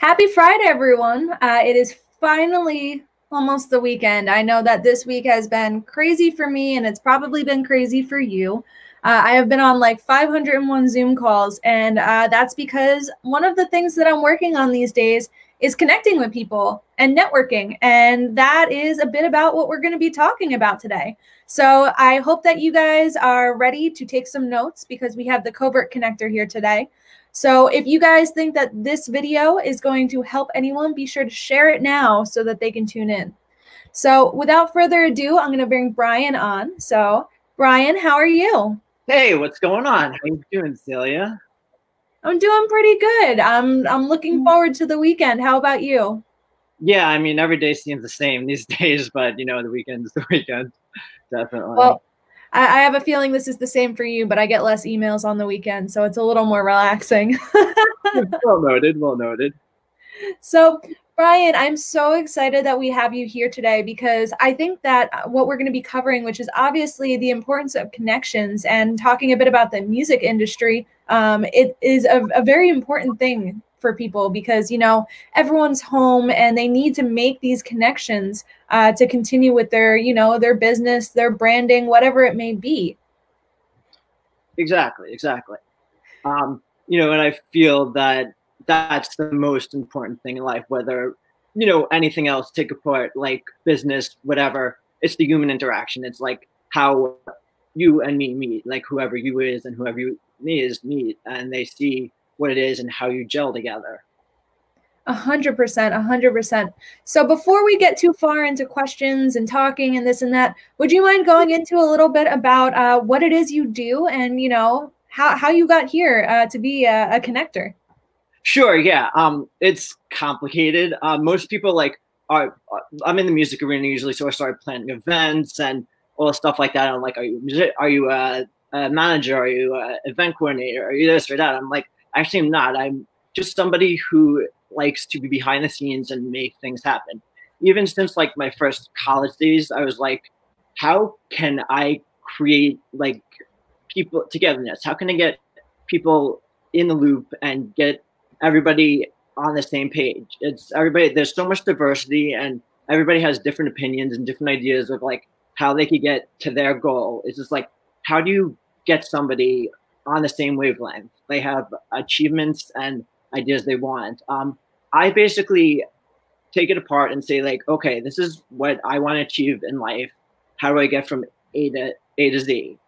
Happy Friday, everyone. It is finally almost the weekend. I know that this week has been crazy for me, and it's probably been crazy for you. I have been on like 501 Zoom calls, and that's because one of the things that I'm working on these days is connecting with people and networking. And that is a bit about what we're going to be talking about today. So I hope that you guys are ready to take some notes because we have the Covert Connector here today. So if you guys think that this video is going to help anyone, be sure to share it now so that they can tune in. So without further ado, I'm going to bring Bryan on. So Bryan, how are you? Hey, what's going on? How you doing, Celia? I'm doing pretty good. I'm looking forward to the weekend. How about you? Yeah, I mean, every day seems the same these days, but you know, the weekend is the weekend, definitely. Well, I have a feeling this is the same for you, but I get less emails on the weekend, so it's a little more relaxing. Well noted, well noted. So, Bryan, I'm so excited that we have you here today because I think that what we're going to be covering, which is obviously the importance of connections and talking a bit about the music industry, it is a very important thing for people because, you know, everyone's home and they need to make these connections to continue with their, you know, their business, their branding, whatever it may be. Exactly, exactly. You know, and I feel that that's the most important thing in life, whether, you know, anything else take apart, like business, whatever, it's the human interaction. It's like how you and me meet, like whoever you is and whoever you me is meet, and they see what it is and how you gel together. 100%, 100%. So before we get too far into questions and talking and this and that, would you mind going into a little bit about what it is you do and, you know, how you got here to be a connector? Sure, yeah. It's complicated. Most people I'm in the music arena usually, so I started planning events and all the stuff like that. I'm like, are you a manager? Are you an event coordinator? Are you this or that? I'm like, actually, I'm not. I'm just somebody who likes to be behind the scenes and make things happen. Even since like my first college days, I was like, how can I create like people togetherness? How can I get people in the loop and get everybody on the same page? It's everybody, there's so much diversity and everybody has different opinions and different ideas of like how they could get to their goal. It's just like, how do you get somebody on the same wavelength? They have achievements and ideas they want. I basically take it apart and say like, okay, this is what I want to achieve in life. How do I get from A to Z?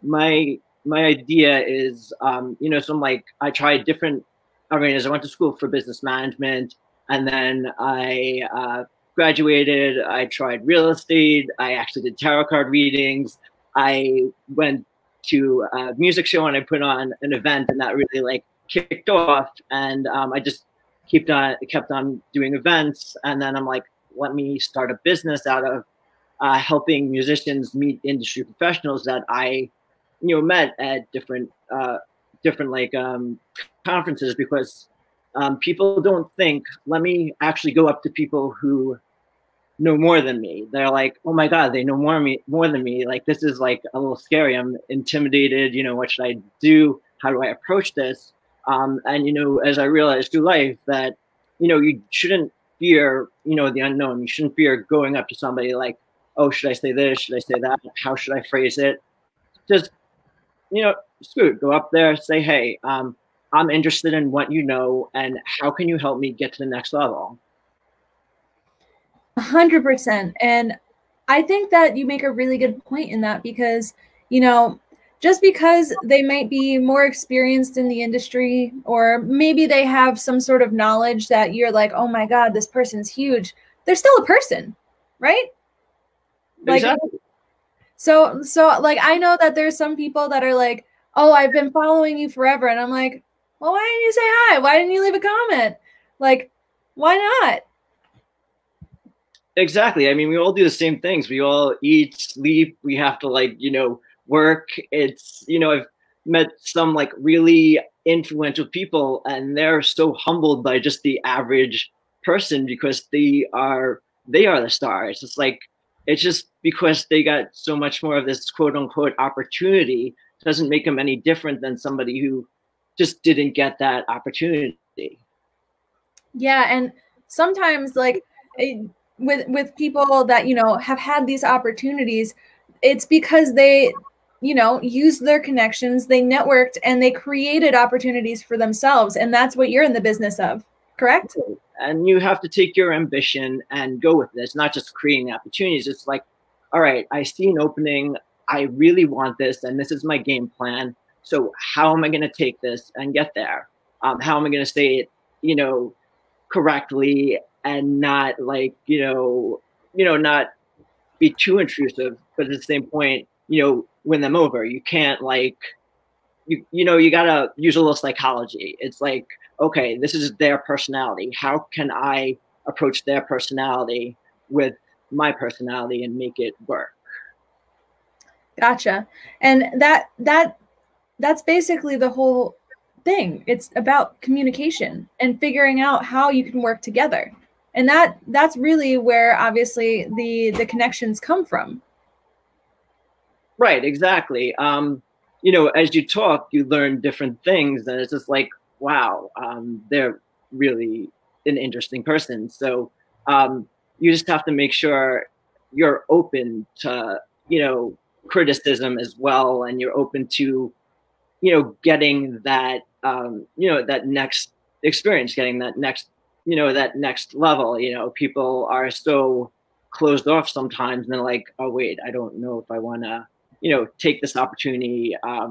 My idea is, you know, some like I tried different arenas. I went to school for business management, and then I graduated. I tried real estate. I actually did tarot card readings. I went to a music show and I put on an event, and that really like kicked off. And I just kept on doing events, and then I'm like, let me start a business out of helping musicians meet industry professionals that I, you know, met at different conferences, because people don't think, let me actually go up to people who know more than me. They're like, oh my God, they know more than me. Like, this is like a little scary. I'm intimidated. You know, what should I do? How do I approach this? And, you know, as I realized through life that, you know, you shouldn't fear, you know, the unknown. You shouldn't fear going up to somebody like, oh, should I say this? Should I say that? How should I phrase it? Just, you know, screw it. Go up there, say, hey, I'm interested in what you know, and how can you help me get to the next level? 100%. And I think that you make a really good point in that because, you know, just because they might be more experienced in the industry, or maybe they have some sort of knowledge that you're like, oh my God, this person's huge, they're still a person, right? Like, Exactly. so like, I know that there's some people that are like, oh, I've been following you forever. And I'm like, well, why didn't you say hi? Why didn't you leave a comment? Like, why not? Exactly. I mean, we all do the same things. We all eat, sleep. We have to, like, you know, work. It's, you know, I've met some like really influential people, and they're so humbled by just the average person because they are the star. It's just like, it's just because they got so much more of this quote unquote opportunity doesn't make them any different than somebody who just didn't get that opportunity. Yeah, and sometimes like with people that, you know, have had these opportunities, it's because they, you know, used their connections, they networked, and they created opportunities for themselves, and that's what you're in the business of, correct? And you have to take your ambition and go with it. It's not just creating opportunities. It's like, all right, I see an opening. I really want this, and this is my game plan. So how am I going to take this and get there? How am I going to say it, you know, correctly and not like, not be too intrusive, but at the same point, win them over. You can't like, you gotta use a little psychology. It's like, okay, this is their personality. How can I approach their personality with my personality and make it work? Gotcha. And that's basically the whole thing. It's about communication and figuring out how you can work together. And that's really where obviously the connections come from. Right, exactly. As you talk, you learn different things, and it's just like, wow, they're really an interesting person. So you just have to make sure you're open to, criticism as well, and you're open to, getting that, that next experience, getting that next, that next level. People are so closed off sometimes, and they're like, oh wait, I don't know if I want to, take this opportunity. I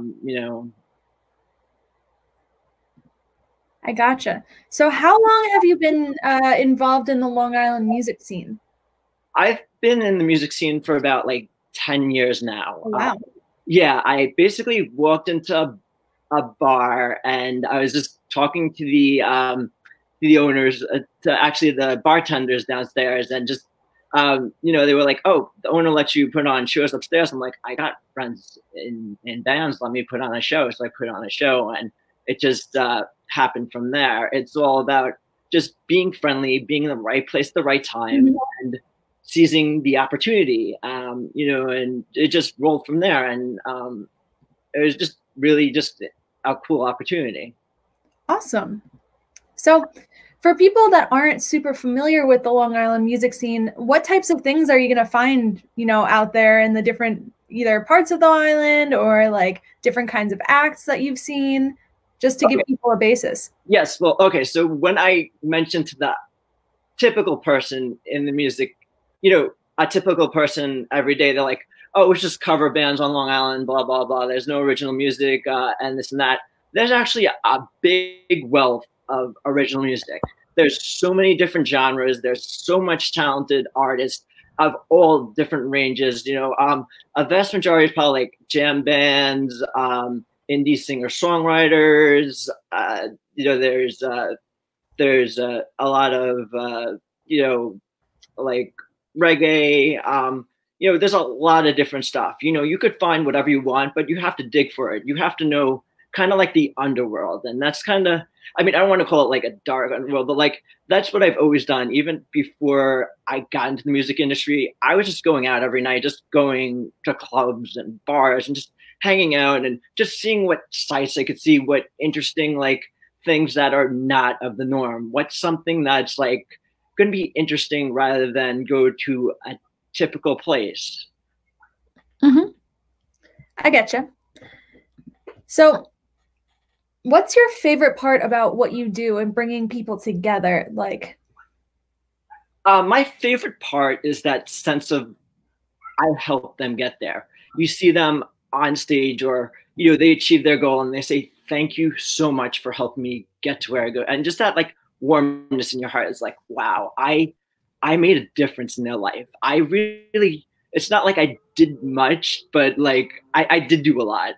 gotcha. So how long have you been involved in the Long Island music scene? I've been in the music scene for about like 10 years now. Oh, wow. Yeah, I basically walked into a bar and I was just talking to the owners, to actually the bartenders downstairs, and just they were like, "Oh, the owner lets you put on shows upstairs." I'm like, "I got friends in bands, let me put on a show." So I put on a show, and it just happened from there. It's all about just being friendly, being in the right place at the right time, and seizing the opportunity. And it just rolled from there, and it was just really just a cool opportunity. Awesome. So for people that aren't super familiar with the Long Island music scene, what types of things are you going to find, out there in the different either parts of the island or like different kinds of acts that you've seen, just to give people a basis? Yes. Well, okay. So when I mentioned to the typical person in the music, a typical person every day, they're like, oh, it's just cover bands on Long Island, blah, blah, blah. There's no original music and this and that. There's actually a big wealth of original music. There's so many different genres. There's so much talented artists of all different ranges. A vast majority is probably like jam bands, indie singer-songwriters. There's a lot of, like reggae. There's a lot of different stuff. You could find whatever you want, but you have to dig for it. You have to know kind of like the underworld. And that's kind of, I mean, I don't want to call it like a dark underworld, but like, that's what I've always done. Even before I got into the music industry, I was just going out every night, just going to clubs and bars and just hanging out and just seeing what sites I could see, what interesting, like things that are not of the norm. What's something that's like going to be interesting rather than go to a typical place. Mm-hmm. I getcha. So what's your favorite part about what you do and bringing people together? Like, my favorite part is that sense of I help them get there. You see them on stage, or they achieve their goal, and they say, "Thank you so much for helping me get to where I go." And just that like warmness in your heart is like, wow, I made a difference in their life. I really, it's not like I did much, but like I did do a lot.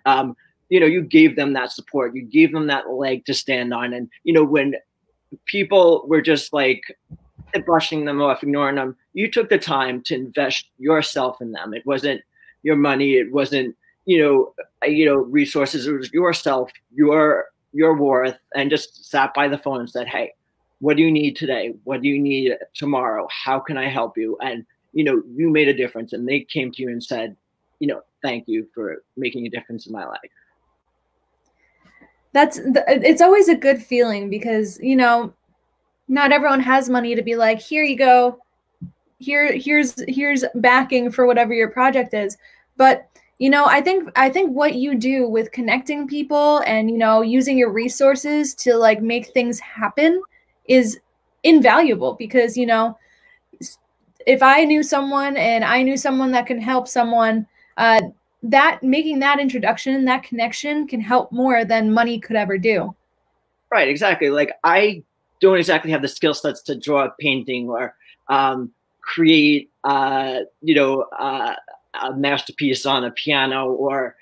You gave them that support, you gave them that leg to stand on. And, when people were just like brushing them off, ignoring them, you took the time to invest yourself in them. It wasn't your money. It wasn't, resources. It was yourself, your worth, and just sat by the phone and said, hey, what do you need today? What do you need tomorrow? How can I help you? And, you made a difference, and they came to you and said, thank you for making a difference in my life. It's always a good feeling because, not everyone has money to be like, here you go, here's backing for whatever your project is. But I think what you do with connecting people and using your resources to like make things happen is invaluable, because if I knew someone and I knew someone that can help someone, that making that introduction, that connection can help more than money could ever do. Right, exactly. Like I don't exactly have the skill sets to draw a painting or create, a masterpiece on a piano, or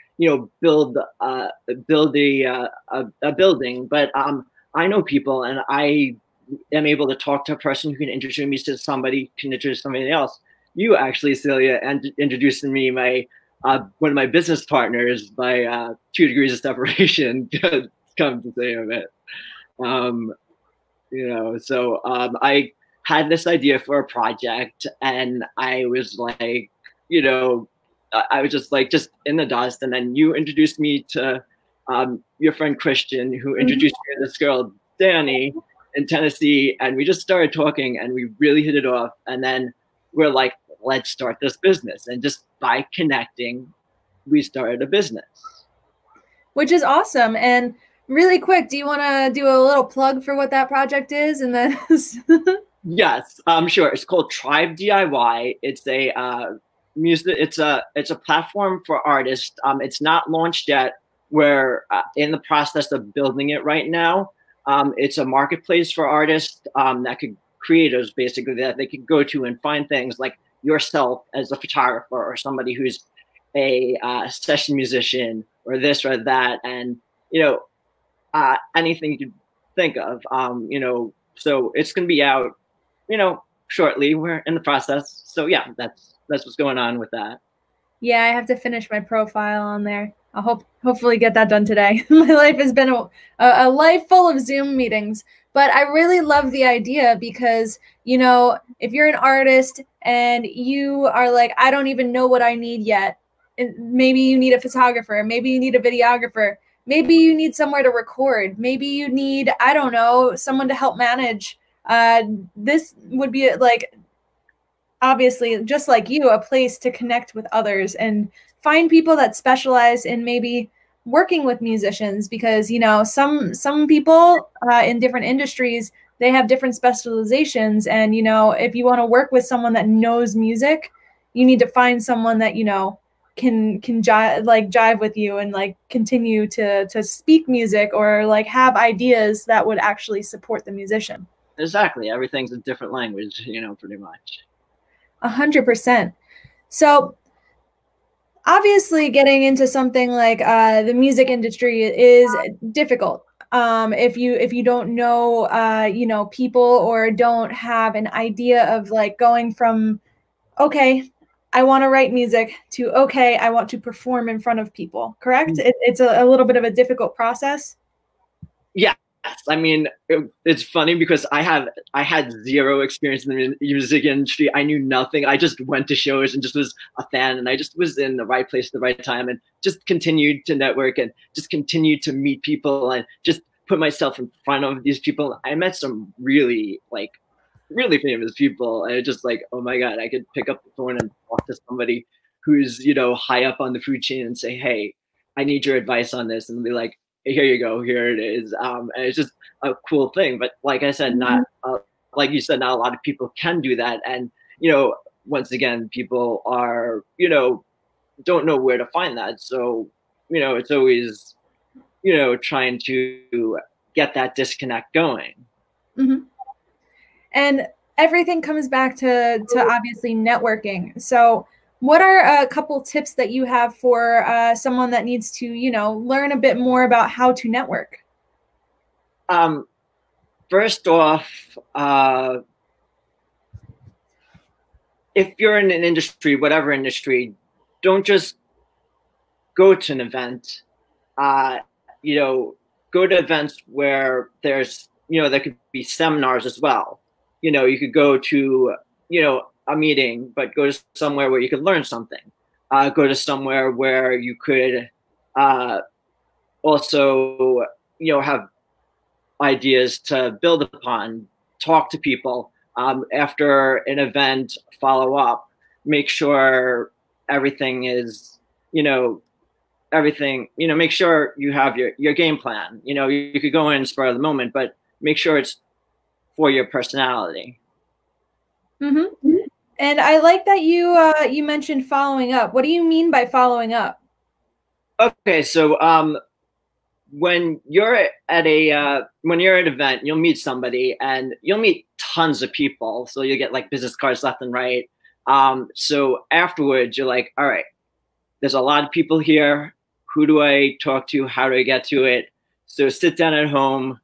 build a building. But I know people, and I am able to talk to a person who can introduce me to somebody, can introduce somebody else. You actually, Celia, and introduced me my one of my business partners by 2 degrees of separation. Come to say of it. Um, so I had this idea for a project, and I was like, I was just like, just in the dust. And then you introduced me to your friend Christian, who introduced me to this girl, Danny, in Tennessee. And we just started talking, and we really hit it off. And then we're like, let's start this business. And just by connecting, we started a business. Which is awesome. And really quick, do you want to do a little plug for what that project is? And then Yes, sure. It's called Tribe DIY. It's a music. It's a platform for artists. It's not launched yet. We're in the process of building it right now. It's a marketplace for artists, that could creators basically, that they could go to and find things like yourself as a photographer, or somebody who's a session musician, or this or that, and anything you could think of. So it's going to be out, shortly. We're in the process. So yeah, that's what's going on with that. Yeah, I have to finish my profile on there. I'll hopefully get that done today. My life has been a life full of Zoom meetings, but I really love the idea because, if you're an artist and you are like, I don't even know what I need yet, and maybe you need a photographer, maybe you need a videographer, maybe you need somewhere to record, maybe you need, I don't know, someone to help manage. This would be like, obviously, just like you, a place to connect with others and find people that specialize in maybe working with musicians, because some people in different industries, they have different specializations, and if you want to work with someone that knows music, you need to find someone that can jive with you and like continue to speak music, or like have ideas that would actually support the musician. Exactly. Everything's a different language, pretty much. 100%. So obviously getting into something like the music industry is difficult. If you don't know people, or don't have an idea of like going from, okay, I want to write music, to, okay, I want to perform in front of people, correct? It's a little bit of a difficult process. Yeah. I mean, it's funny because I had zero experience in the music industry. I knew nothing. I just went to shows and just was a fan, and I just was in the right place at the right time, and just continued to network, and just continued to meet people, and just put myself in front of these people. I met some really famous people, and it's just like, oh my God, I could pick up the phone and talk to somebody who's high up on the food chain and say, hey, I need your advice on this, and be like, here you go, here it is. And it's just a cool thing. But like I said, not like you said, not a lot of people can do that. And once again, people are don't know where to find that. So it's always trying to get that disconnect going. Mm-hmm. And everything comes back to obviously networking. So what are a couple tips that you have for someone that needs to, learn a bit more about how to network? First off, if you're in an industry, whatever industry, don't just go to an event. Go to events where there's, there could be seminars as well. You could go to, a meeting, but go to somewhere where you could learn something. Go to somewhere where you could also, have ideas to build upon. talk to people after an event, follow up, make sure everything is, everything, make sure you have your game plan. You could go in spur of the moment, but make sure it's for your personality. Mm-hmm. And I like that you mentioned following up. What do you mean by following up? Okay, so when you're at an event, you'll meet somebody and you'll meet tons of people. So you'll get like business cards left and right. So afterwards, you're like, all right, there's a lot of people here. Who do I talk to? How do I get to it? So sit down at home.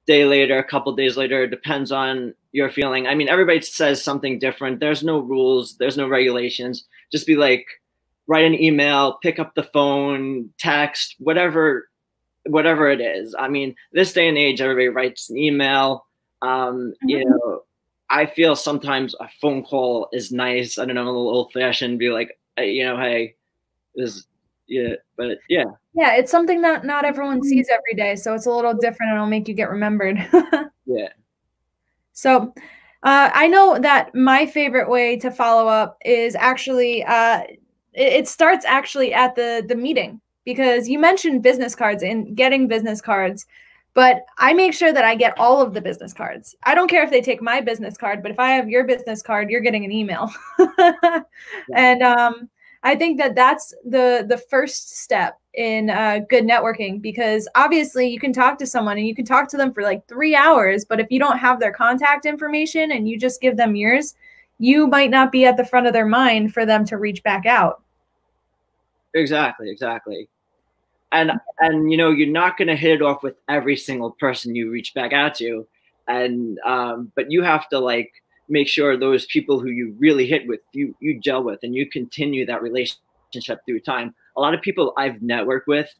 Day later, a couple days later, it depends on your feeling. I mean, everybody says something different. There's no rules. There's no regulations. Just be like, write an email, pick up the phone, text, whatever it is. I mean, this day and age, everybody writes an email. I feel sometimes a phone call is nice. I don't know, a little old fashioned, be like, hey, but yeah. Yeah, it's something that not everyone sees every day, so it's a little different and it'll make you get remembered. Yeah. So I know that my favorite way to follow up is actually it starts actually at the meeting, because you mentioned business cards and getting business cards, but I make sure that I get all of the business cards. I don't care if they take my business card, but if I have your business card, you're getting an email. And I think that that's the first step in good networking, because obviously you can talk to someone and you can talk to them for like 3 hours, but if you don't have their contact information and you just give them yours, you might not be at the front of their mind for them to reach back out. Exactly. And you're not going to hit it off with every single person you reach back out to, and but you have to like make sure those people who you really hit with, you gel with, and you continue that relationship through time. A lot of people I've networked with,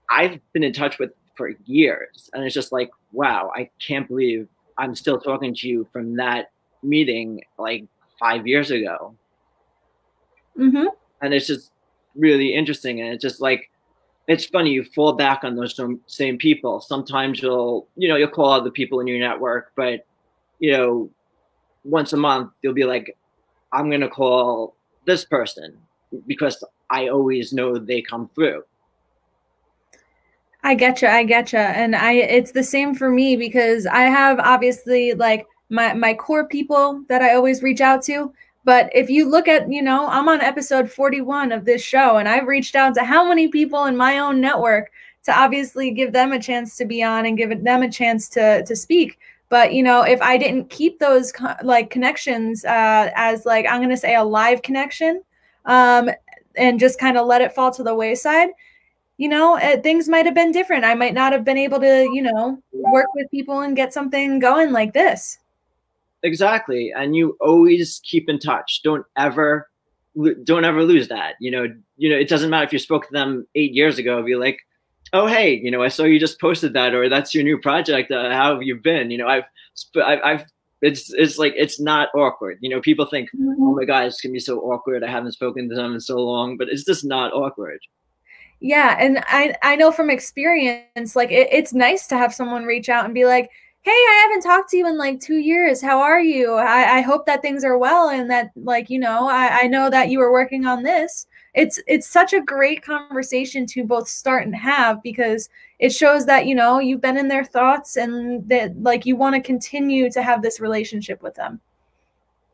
I've been in touch with for years, and it's just like, wow, I can't believe I'm still talking to you from that meeting like 5 years ago. Mm-hmm. And it's just really interesting, and it's just like, it's funny, you fall back on those same people. Sometimes you'll call other people in your network, but once a month you'll be like, I'm gonna call this person because I always know they come through. I getcha. And it's the same for me, because I have obviously like my core people that I always reach out to. But if you look at, I'm on episode 41 of this show, and I've reached out to how many people in my own network to obviously give them a chance to be on and give them a chance to speak. But, if I didn't keep those like connections as like, I'm going to say a live connection, and just kind of let it fall to the wayside, things might have been different. I might not have been able to, work with people and get something going like this. Exactly. And you always keep in touch. Don't ever lose that. It doesn't matter if you spoke to them 8 years ago, be like, oh, hey, I saw you just posted that, or that's your new project. How have you been? It's like, it's not awkward. People think, oh my God, it's gonna be so awkward. I haven't spoken to them in so long, but it's just not awkward. Yeah. And I know from experience, like it's nice to have someone reach out and be like, hey, I haven't talked to you in like 2 years. How are you? I hope that things are well, and that like, I know that you were working on this. It's such a great conversation to both start and have, because it shows that, you've been in their thoughts and that like you want to continue to have this relationship with them.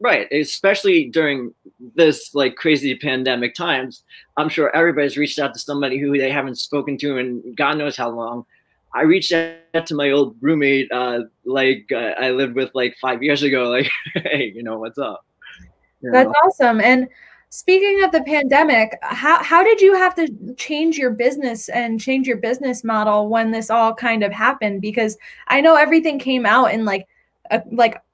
Right. Especially during this like crazy pandemic times. I'm sure everybody's reached out to somebody who they haven't spoken to in God knows how long. I reached out to my old roommate, I lived with like 5 years ago, like, hey, what's up? That's awesome. And speaking of the pandemic, how did you have to change your business and change your business model when this all kind of happened? Because I know everything came out in like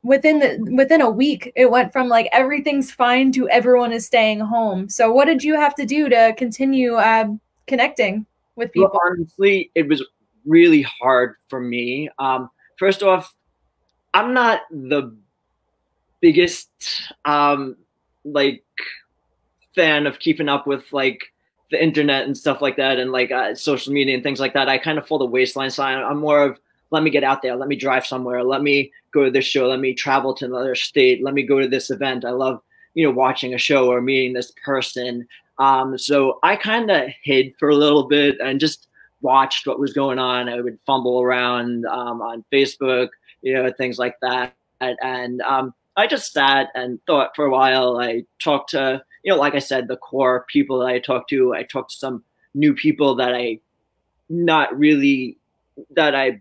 within a week. It went from like everything's fine to everyone is staying home. So what did you have to do to continue connecting with people? Well, honestly, it was really hard for me. First off, I'm not the biggest like fan of keeping up with like the internet and stuff like that, and like social media and things like that. I kind of fall the waistline side. I'm more of let me get out there. Let me drive somewhere. Let me go to this show. Let me travel to another state. Let me go to this event. I love, watching a show or meeting this person. So I kind of hid for a little bit and just watched what was going on. I would fumble around on Facebook, things like that. And I just sat and thought for a while. I talked to, like I said, the core people that I talked to. I talked to some new people that I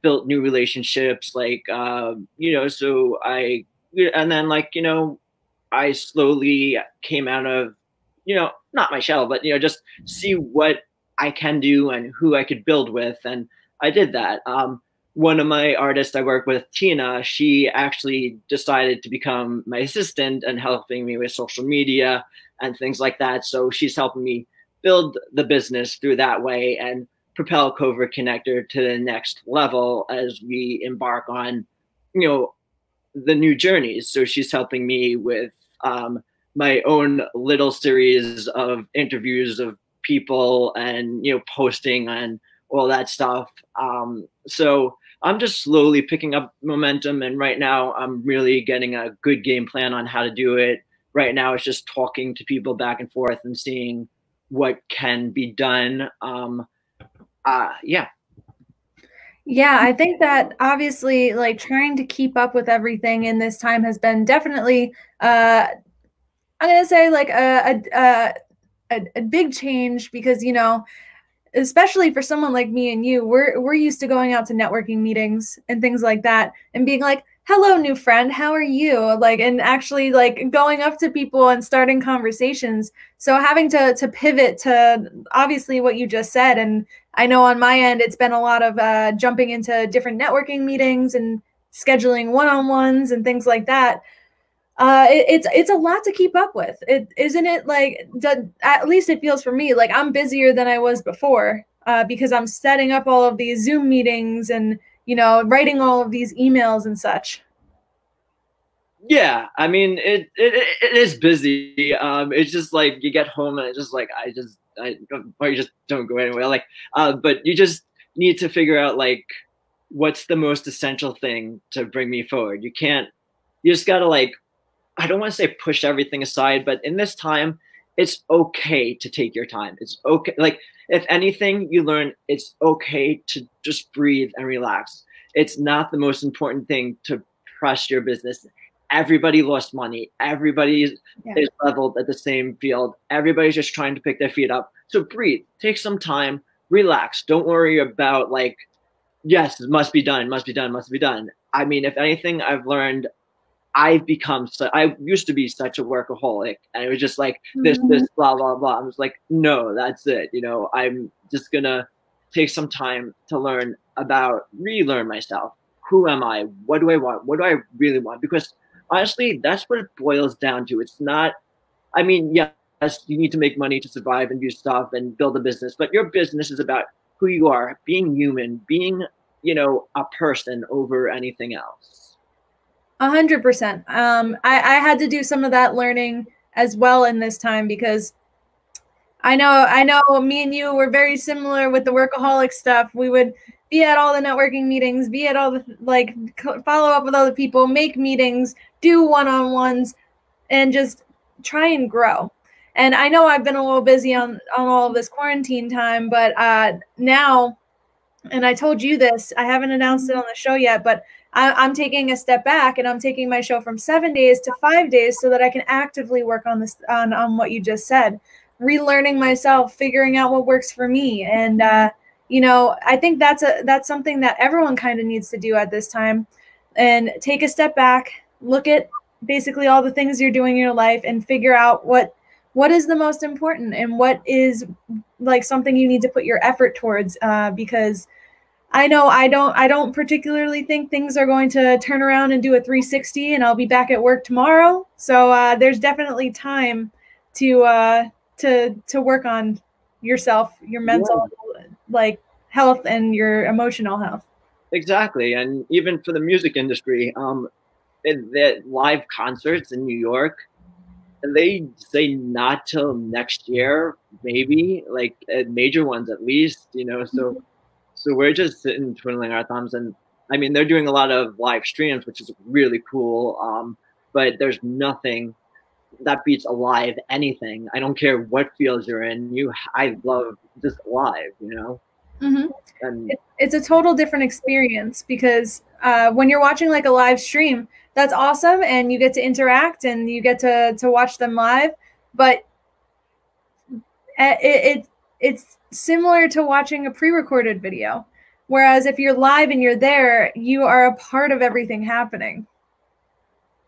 built new relationships, like, so and then I slowly came out of, not my shell, but, just see what I can do and who I could build with. And I did that. One of my artists I work with, Tina, she actually decided to become my assistant and helping me with social media and things like that. So she's helping me build the business through that way and propel Covert Connector to the next level as we embark on, the new journeys. So she's helping me with my own little series of interviews of people and, posting and all that stuff. So I'm just slowly picking up momentum. And right now I'm really getting a good game plan on how to do it. Right now it's just talking to people back and forth and seeing what can be done. Yeah. Yeah, I think that obviously, like, trying to keep up with everything in this time has been definitely, I'm gonna say, like, a big change because, especially for someone like me and you, we're used to going out to networking meetings and things like that and being like, hello, new friend, how are you? Like, and actually like going up to people and starting conversations. So having to pivot to obviously what you just said. And I know on my end, it's been a lot of jumping into different networking meetings and scheduling one-on-ones and things like that. It's a lot to keep up with. Isn't it? Like, at least it feels for me like I'm busier than I was before because I'm setting up all of these Zoom meetings and writing all of these emails and such. Yeah, I mean it is busy. It's just like you get home and it's just like or you just don't go anywhere. Like, but you just need to figure out like what's the most essential thing to bring me forward. You just gotta like, I don't want to say push everything aside, but in this time, it's okay to take your time. It's okay. Like, if anything, you learn it's okay to just breathe and relax. It's not the most important thing to press your business. Everybody lost money. Everybody is leveled at the same field. Everybody's just trying to pick their feet up. So breathe, take some time, relax. Don't worry about like, yes, it must be done, must be done, must be done. I mean, if anything, I've learned I used to be such a workaholic and it was just like this, blah, blah, blah. I was like, no, that's it. I'm just gonna take some time to relearn myself. Who am I? What do I want? What do I really want? Because honestly, that's what it boils down to. It's not, I mean, yes, you need to make money to survive and do stuff and build a business, but your business is about who you are, being human, being, a person over anything else. 100%. I had to do some of that learning as well in this time because I know me and you were very similar with the workaholic stuff. We would be at all the networking meetings, be at all the like follow up with other people, make meetings, do one-on-ones, and just try and grow. And I know I've been a little busy on all of this quarantine time, but now, and I told you this, I haven't announced it on the show yet, but I'm taking a step back and I'm taking my show from 7 days to 5 days so that I can actively work on this, on what you just said, relearning myself, figuring out what works for me. And, I think that's something that everyone kind of needs to do at this time, and take a step back, look at basically all the things you're doing in your life and figure out what is the most important and what is like something you need to put your effort towards, because I know I don't particularly think things are going to turn around and do a 360 and I'll be back at work tomorrow. So there's definitely time to work on yourself, your mental like health and your emotional health. Exactly. And even for the music industry, the live concerts in New York, they say not till next year, maybe, like major ones at least, so we're just sitting twiddling our thumbs. And I mean, they're doing a lot of live streams, which is really cool. But there's nothing that beats a live anything. I don't care what fields you're in. I love just live, you know? Mm-hmm. And it's a total different experience because when you're watching like a live stream, that's awesome, and you get to interact and you get to watch them live. But it's similar to watching a pre-recorded video. Whereas if you're live and you're there, you are a part of everything happening.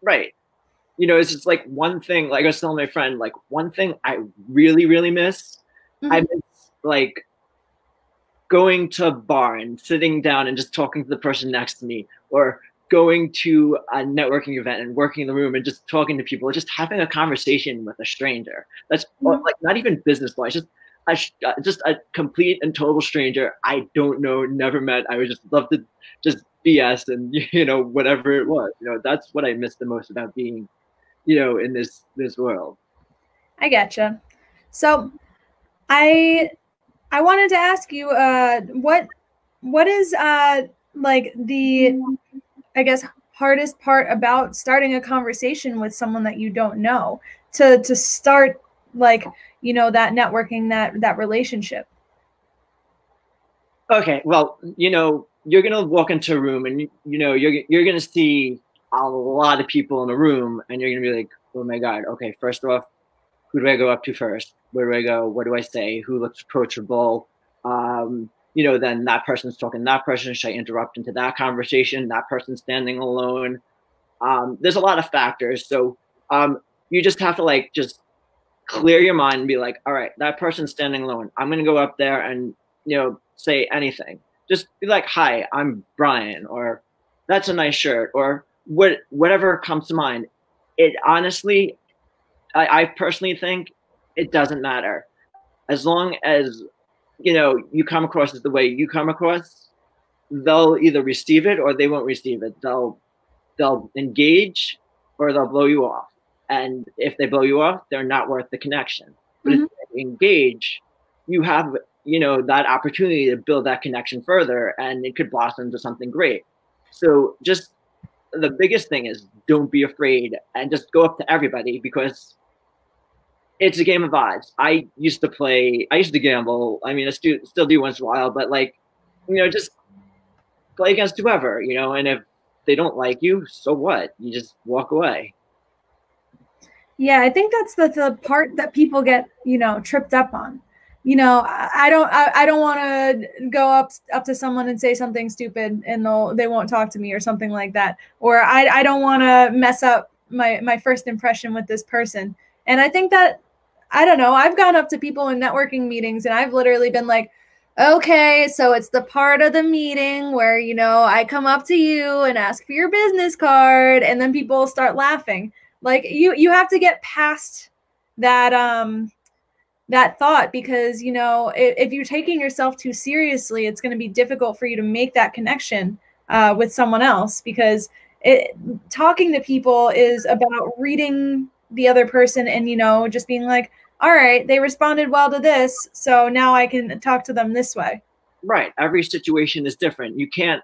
right. You know, it's just like one thing, like I was telling my friend, like one thing I really, really miss. Mm-hmm. I miss like going to a bar and sitting down and just talking to the person next to me, or going to a networking event and working in the room and just talking to people, just having a conversation with a stranger. That's like not even business wise, just a complete and total stranger I don't know, never met. I would just love to just BS and, you know, whatever it was. You know, that's what I miss the most about being, you know, in this world. I getcha. So I wanted to ask you, what is like the, I guess, hardest part about starting a conversation with someone that you don't know to start, like, you know, that networking, that relationship? Okay, well, you know, you're gonna walk into a room and you know you're gonna see a lot of people in the room, and you're gonna be like, oh my god. Okay, first off, who do I go up to first? Where do I go? What do I say? Who looks approachable? You know, then that person's talking to that person. Should I interrupt into that conversation? That person's standing alone. There's a lot of factors. So you just have to like just clear your mind and be like, all right, that person's standing alone. I'm gonna go up there and, you know, say anything. Just be like, hi, I'm Bryan, or that's a nice shirt, or whatever comes to mind. It honestly, I personally think it doesn't matter. As long as, you know, you come across as the way you come across, they'll either receive it or they won't receive it. They'll engage or they'll blow you off. And if they blow you off, they're not worth the connection. But if they engage, you have, you know, that opportunity to build that connection further, and it could blossom into something great. So just the biggest thing is don't be afraid and just go up to everybody, because it's a game of odds. I used to gamble. I mean, I still do once in a while, but like, you know, just play against whoever, you know, and if they don't like you, so what? You just walk away. Yeah, I think that's the part that people get, you know, tripped up on. You know, I don't want to go up to someone and say something stupid and they won't talk to me or something like that. Or I don't want to mess up my first impression with this person. And I think that, I don't know, I've gone up to people in networking meetings and I've literally been like, okay, so it's the part of the meeting where, you know, I come up to you and ask for your business card, and then people start laughing. Like you have to get past that that thought, because, you know, if you're taking yourself too seriously, it's going to be difficult for you to make that connection with someone else, because talking to people is about reading the other person and, you know, just being like, all right, they responded well to this, so now I can talk to them this way. Right. Every situation is different. You can't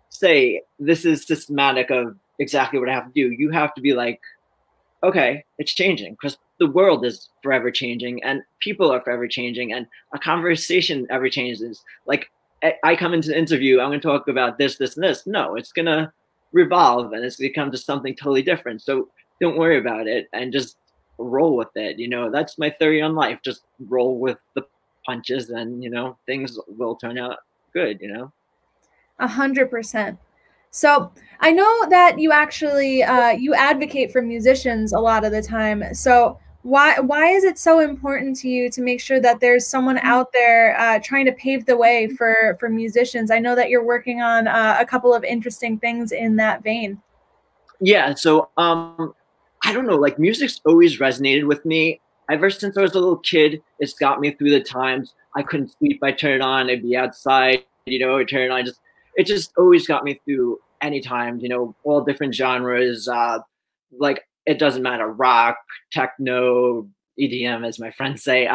say this is systematic of exactly what I have to do. You have to be like, okay, it's changing, because the world is forever changing and people are forever changing and a conversation ever changes. Like I come into the interview, I'm going to talk about this, this, and this. No, it's going to revolve and it's going to come to something totally different. So don't worry about it and just roll with it. You know, that's my theory on life. Just roll with the punches and, you know, things will turn out good, you know? 100%. So I know that you actually you advocate for musicians a lot of the time. So why is it so important to you to make sure that there's someone out there trying to pave the way for musicians? I know that you're working on a couple of interesting things in that vein. Yeah. So I don't know, like music's always resonated with me. Ever since I was a little kid, it's got me through the times. I couldn't sleep. I turn it on. I'd be outside, you know, I turn it on. It just always got me through any time, you know, all different genres. Like it doesn't matter, rock, techno, EDM, as my friends say,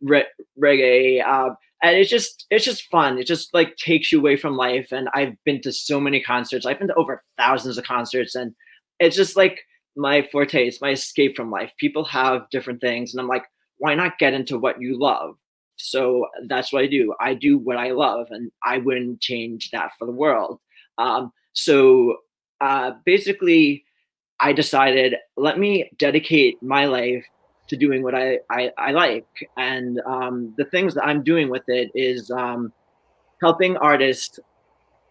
reggae, and it's just fun. It just like takes you away from life. And I've been to so many concerts. I've been to over thousands of concerts, and it's just like my forte. It's my escape from life. People have different things, and I'm like, why not get into what you love? So that's what I do. I do what I love, and I wouldn't change that for the world. So basically, I decided, let me dedicate my life to doing what I like. And the things that I'm doing with it is helping artists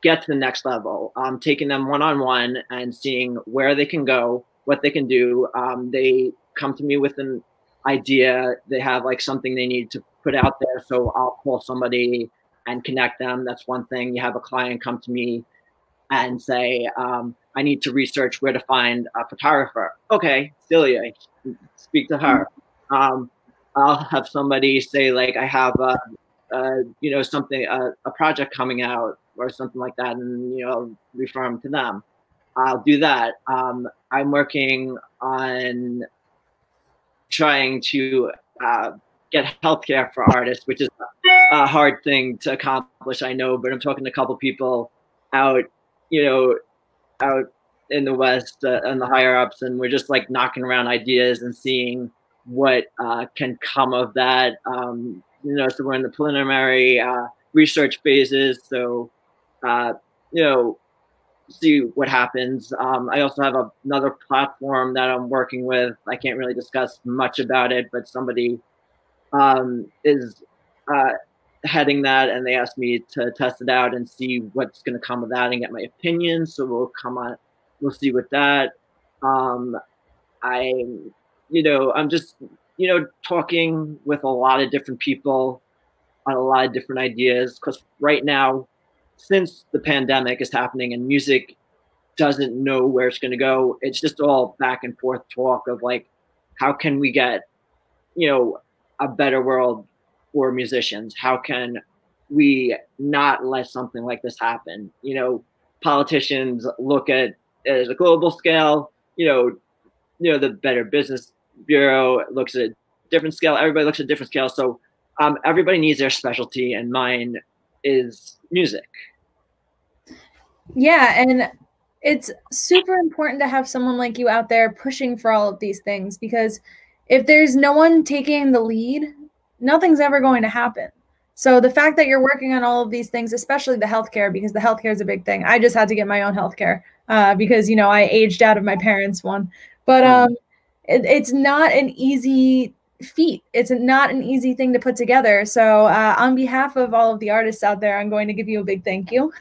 get to the next level, taking them one-on-one and seeing where they can go, what they can do. They come to me with an idea. They have like something they need to put out there. So I'll call somebody and connect them. That's one thing. You have a client come to me and say, I need to research where to find a photographer. Okay, Celia, speak to her. I'll have somebody say, like, I have you know, something, a project coming out or something like that, and you know, refer them to them. I'll do that. I'm working on trying to get healthcare for artists, which is a hard thing to accomplish, I know, but I'm talking to a couple people out, you know, out in the West and the higher ups, and we're just like knocking around ideas and seeing what can come of that. You know, so we're in the preliminary research phases. So, you know, see what happens. I also have another platform that I'm working with. I can't really discuss much about it, but somebody is heading that, and they asked me to test it out and see what's going to come of that and get my opinion. So we'll see with that. I'm just, you know, talking with a lot of different people on a lot of different ideas, because right now, since the pandemic is happening and music doesn't know where it's going to go, it's just all back and forth talk of like, how can we get, you know, a better world for musicians? How can we not let something like this happen? You know, politicians look at it as a global scale. The Better Business Bureau looks at a different scale. Everybody looks at a different scale. So everybody needs their specialty, and mine is music. Yeah, and it's super important to have someone like you out there pushing for all of these things, because if there's no one taking the lead, nothing's ever going to happen. So the fact that you're working on all of these things, especially the healthcare, because the healthcare is a big thing. I just had to get my own healthcare because, you know, I aged out of my parents' one. But it's not an ezy feat. It's not an easy thing to put together. So on behalf of all of the artists out there, I'm going to give you a big thank you.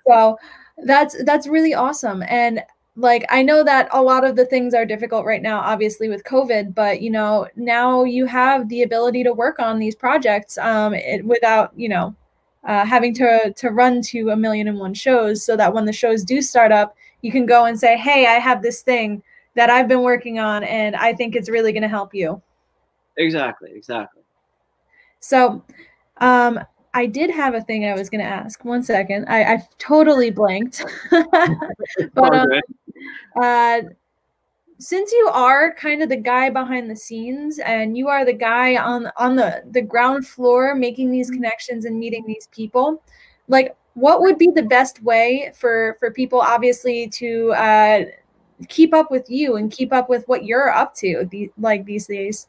So that's really awesome. And like, I know that a lot of the things are difficult right now, obviously with COVID, but you know, now you have the ability to work on these projects without, you know, having to run to 1,000,001 shows, so that when the shows do start up, you can go and say, hey, I have this thing that I've been working on, and I think it's really going to help you. Exactly. So, I did have a thing I was going to ask. One second. I totally blanked. But since you are kind of the guy behind the scenes, and you are the guy on the ground floor making these connections and meeting these people, like, what would be the best way for people, obviously, to keep up with you and keep up with what you're up to these days?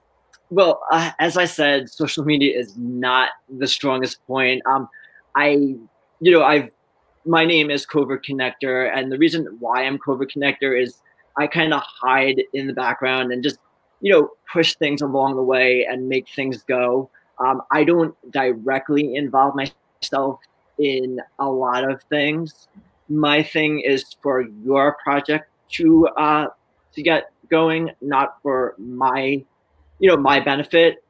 Well, as I said, social media is not the strongest point. My name is Covert Connector, and the reason why I'm Covert Connector is I kind of hide in the background and just, you know, push things along the way and make things go. I don't directly involve myself in a lot of things. My thing is for your project to get going, not for my benefit.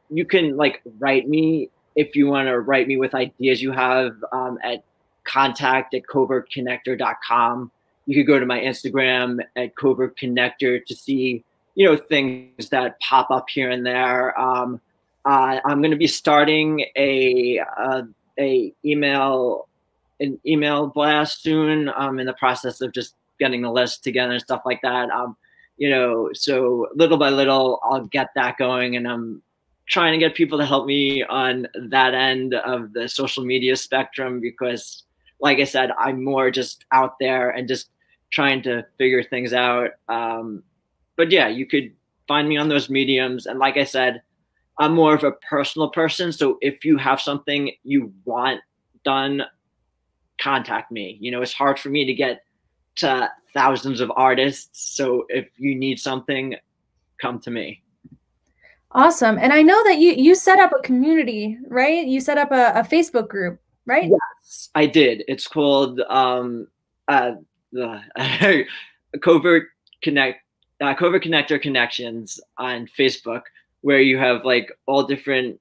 You can like write me if you want to write me with ideas you have at contact@covertconnector.com. You could go to my Instagram at Covert Connector to see, you know, things that pop up here and there. I'm going to be starting an email blast soon. I'm in the process of just getting the list together and stuff like that. so little by little, I'll get that going, and I'm trying to get people to help me on that end of the social media spectrum because, like I said, I'm more just out there and just trying to figure things out. But yeah, you could find me on those mediums. And like I said, I'm more of a personal person. So if you have something you want done, contact me. It's hard for me to get to thousands of artists. So if you need something, come to me. Awesome. And I know that you set up a community, right? You set up a Facebook group, right? Yes, I did. It's called the Covert Connector Connections on Facebook, where you have like all different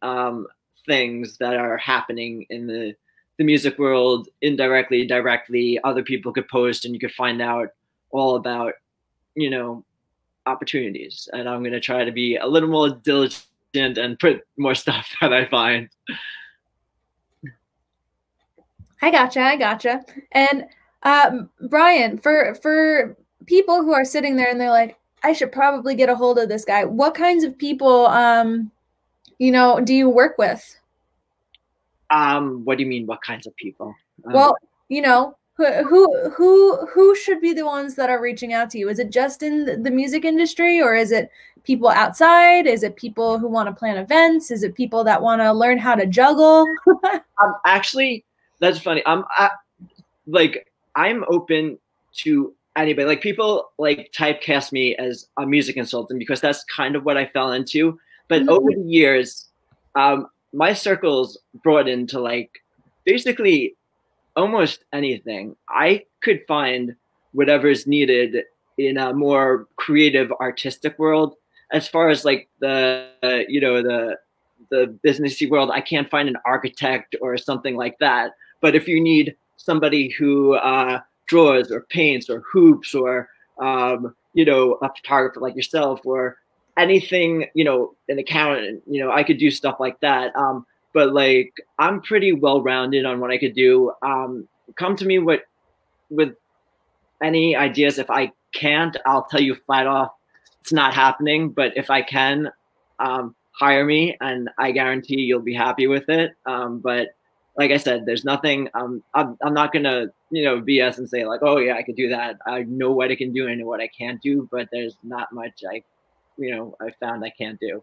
things that are happening in the music world, indirectly, directly. Other people could post, and you could find out all about, opportunities. And I'm going to try to be a little more diligent and put more stuff that I find. I gotcha. And Bryan, for people who are sitting there and they're like, I should probably get a hold of this guy. What kinds of people, do you work with? What do you mean? What kinds of people? Well, who should be the ones that are reaching out to you? Is it just in the music industry, or is it people outside? Is it people who want to plan events? Is it people that want to learn how to juggle? Actually, that's funny. I'm open to anybody. Like, people like typecast me as a music consultant because that's kind of what I fell into. But over the years, my circles broadened to like basically almost anything. I could find whatever's needed in a more creative, artistic world. As far as like the businessy world, I can't find an architect or something like that. But if you need somebody who draws or paints or hoops or a photographer like yourself or anything, an accountant, I could do stuff like that. But like, I'm pretty well-rounded on what I could do. Come to me with any ideas. If I can't, I'll tell you flat off, it's not happening. But if I can, hire me, and I guarantee you'll be happy with it. But like I said, there's nothing. I'm not gonna BS and say like, oh yeah, I could do that. I know what I can do and what I can't do. But there's not much I found I can't do.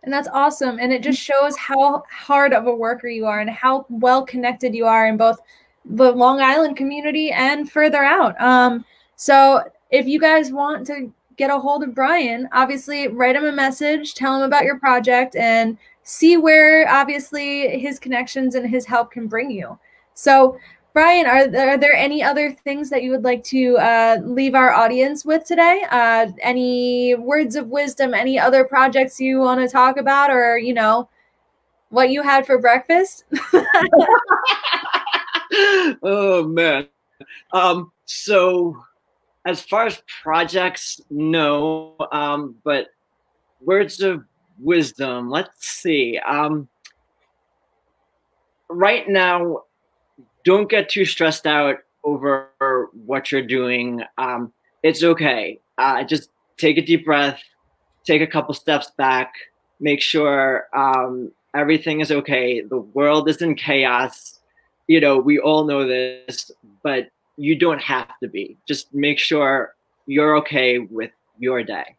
And that's awesome. And it just shows how hard of a worker you are and how well connected you are in both the Long Island community and further out. So if you guys want to get a hold of Bryan, obviously write him a message, tell him about your project, and see where obviously his connections and his help can bring you. So Bryan, are there any other things that you would like to leave our audience with today? Any words of wisdom, any other projects you want to talk about, or, what you had for breakfast? Oh, man. So as far as projects, no, but words of wisdom, let's see. Right now, don't get too stressed out over what you're doing. It's okay. Just take a deep breath, take a couple steps back, make sure everything is okay. The world is in chaos. We all know this, but you don't have to be. Just make sure you're okay with your day.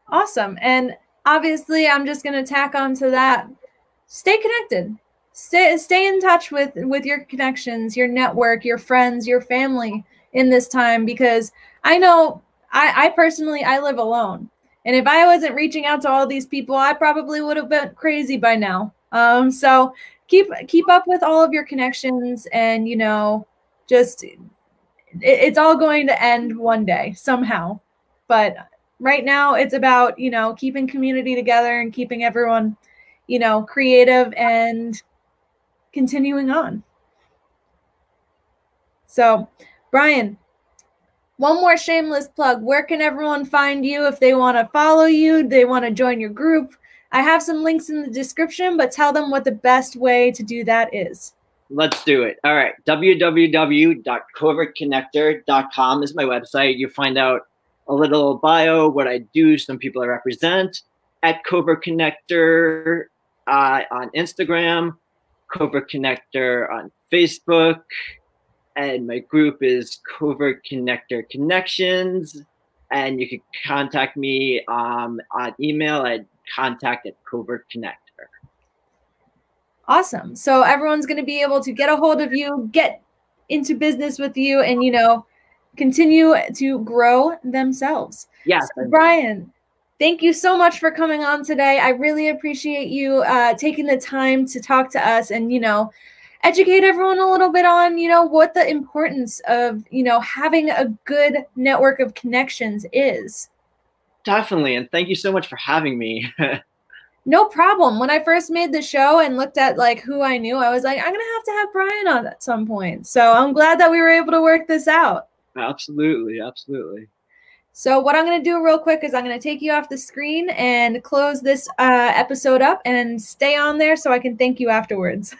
Awesome. And obviously, I'm just going to tack on to that. Stay connected. Stay in touch with your connections, your network, your friends, your family in this time, because I know I personally, I live alone. And if I wasn't reaching out to all these people, I probably would have been crazy by now. So keep up with all of your connections, and, just it's all going to end one day somehow. But right now it's about, keeping community together and keeping everyone, creative and continuing on. So, Bryan, one more shameless plug. Where can everyone find you if they want to follow you, they want to join your group? I have some links in the description, but tell them what the best way to do that is. Let's do it. All right. www.covertconnector.com is my website. You find out a little bio, what I do, some people I represent at Covert Connector on Instagram, Covert Connector on Facebook, and my group is Covert Connector Connections. And you can contact me on email at contact@covertconnector. Awesome. So everyone's going to be able to get a hold of you, get into business with you, and, you know, continue to grow themselves. Yes. So, Bryan, thank you so much for coming on today. I really appreciate you taking the time to talk to us and, you know, educate everyone a little bit on, you know, what the importance of, you know, having a good network of connections is. Definitely. And thank you so much for having me. No problem. When I first made the show and looked at like who I knew, I was like, I'm going to have Bryan on at some point. So I'm glad that we were able to work this out. Absolutely. Absolutely. So what I'm going to do real quick is I'm going to take you off the screen and close this episode up and stay on there so I can thank you afterwards.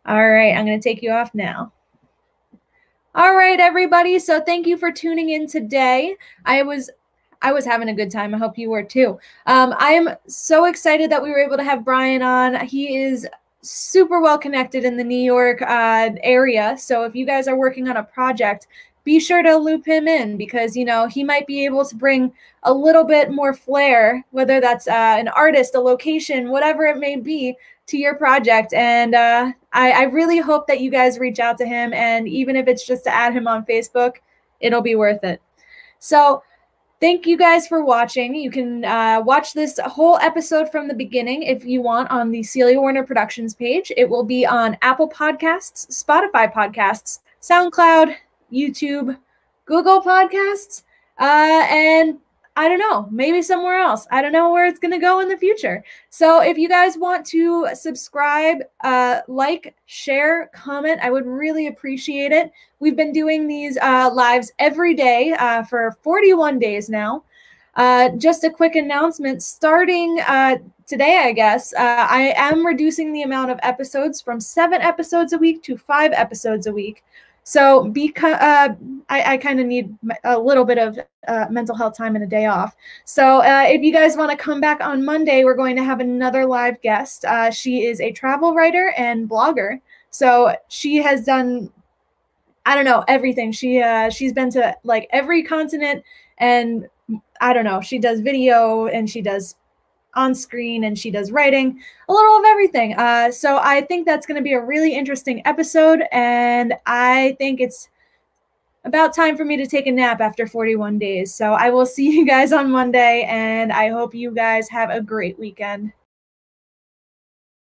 All right. I'm going to take you off now. All right, everybody. So thank you for tuning in today. I was having a good time. I hope you were too. I am so excited that we were able to have Bryan on. He is super well connected in the New York area. So if you guys are working on a project, be sure to loop him in because, you know, he might be able to bring a little bit more flair, whether that's an artist, a location, whatever it may be, to your project. And I really hope that you guys reach out to him. And even if it's just to add him on Facebook, it'll be worth it. So thank you guys for watching. You can watch this whole episode from the beginning if you want on the Celia Werner Productions page. It will be on Apple Podcasts, Spotify Podcasts, SoundCloud, YouTube, Google Podcasts, and I don't know, maybe somewhere else. I don't know where it's going to go in the future. So if you guys want to subscribe, like, share, comment, I would really appreciate it. We've been doing these lives every day for 41 days now. Just a quick announcement, starting today, I guess, I am reducing the amount of episodes from 7 episodes a week to 5 episodes a week. So I kind of need a little bit of mental health time and a day off. So if you guys want to come back on Monday, we're going to have another live guest. She is a travel writer and blogger. So she has done, I don't know, everything. She's been to like every continent, and I don't know, she does video and she does on screen and she does writing, a little of everything. So I think that's going to be a really interesting episode, and I think it's about time for me to take a nap after 41 days. So I will see you guys on Monday, and I hope you guys have a great weekend.